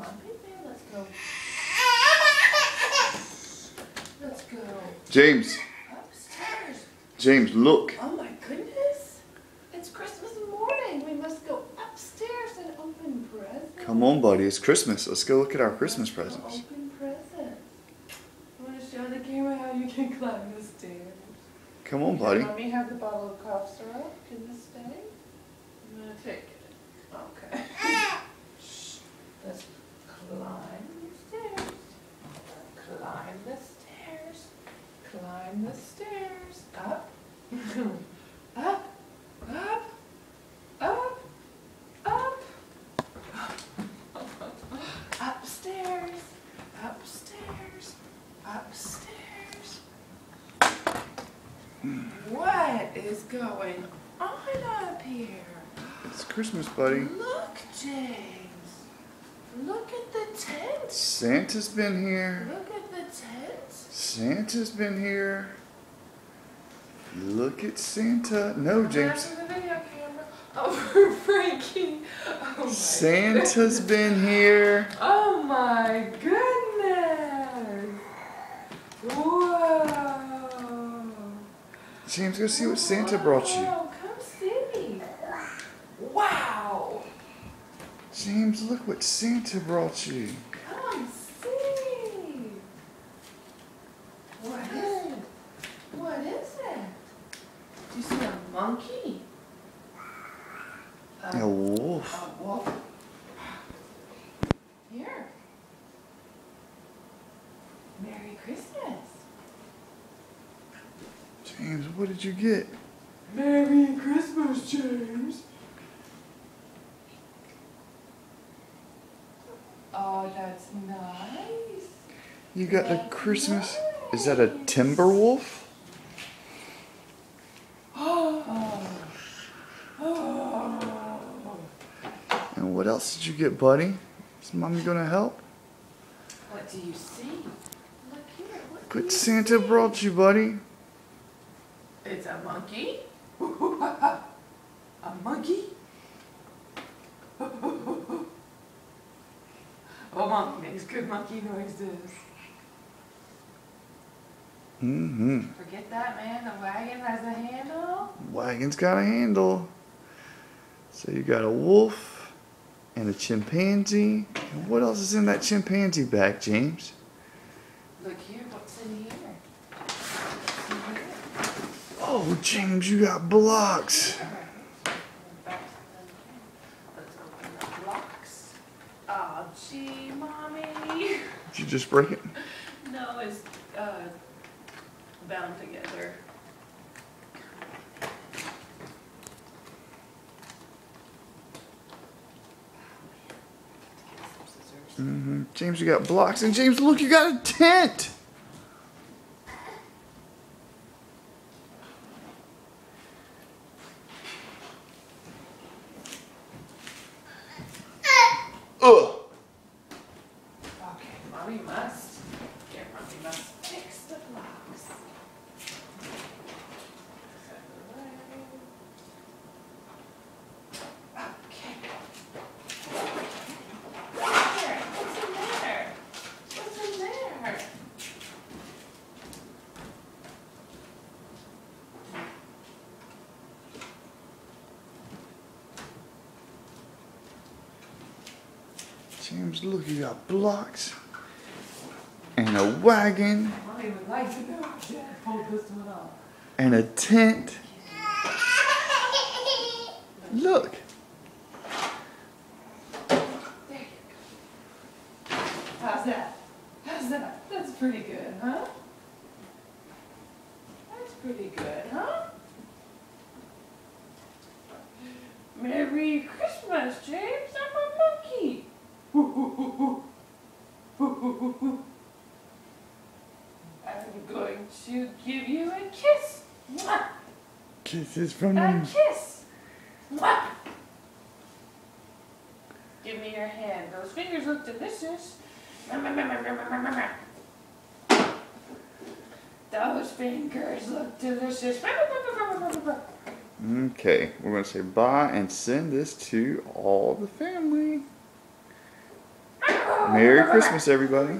on, baby. Let's go. Let's go. James. Upstairs. James, look. Oh my goodness. It's Christmas morning. We must go upstairs and open presents. Come on, buddy. It's Christmas. Let's go look at our Christmas presents. Open presents. You want to show the camera how you can climb the stairs? Come on, buddy. Let me have the bottle of cough syrup. Can this stay? I'm going to take it. Okay. Shh. Let's climb the stairs. Climb the stairs. Climb the stairs. Up. Up. Up. Up. Up. Upstairs. Upstairs. Upstairs. What is going on up here? It's Christmas, buddy. Look, James. Look at the tent. Santa's been here. Look at the tent. Santa's been here. Look at Santa. No, James. Back to the video camera. Oh, Frankie. Oh my Santa's goodness. been here. Oh my goodness. Whoa. James, go see what Santa brought you. Whoa, come see. Wow. James, look what Santa brought you. Come see. What is it? What is it? Do you see a monkey? A wolf. A wolf. Here. Merry Christmas. James, what did you get? Merry Christmas, James. Oh, that's nice. You got the That's Christmas. nice. Is that a timber wolf? Oh. Oh. And what else did you get, buddy? Is Mommy gonna help? What do you see? Look here. What do What you Santa see? brought you, buddy? It's a monkey. A monkey. Oh, monkey makes good monkey noises. Mm-hmm. Forget that, man. The wagon has a handle. Wagon's got a handle. So you got a wolf and a chimpanzee. And what else is in that chimpanzee bag, James? Look here. What's in here? What's in here? Oh, James, you got blocks. Let's open the blocks. Oh, gee, Mommy. Did you just break it? No, it's bound together. Mm-hmm. James, you got blocks. And James, look, you got a tent. Ugh. Okay, Mommy must. Here, Mommy must fix the blocks. Okay. There, what's in there? What's in there? James, look, you got blocks. And a wagon. Mommy would like to know if she had pulled this one off. And a tent. Look. There you go. How's that? How's that? That's pretty good, huh? That's pretty good, huh? Merry Christmas, James. I'm a monkey. I'm going to give you a kiss. Mwah! Kisses from A them. kiss. Mwah! Give me your hand. Those fingers look delicious. Those fingers look delicious. Okay, we're going to say bye and send this to all the family. Merry Christmas, everybody.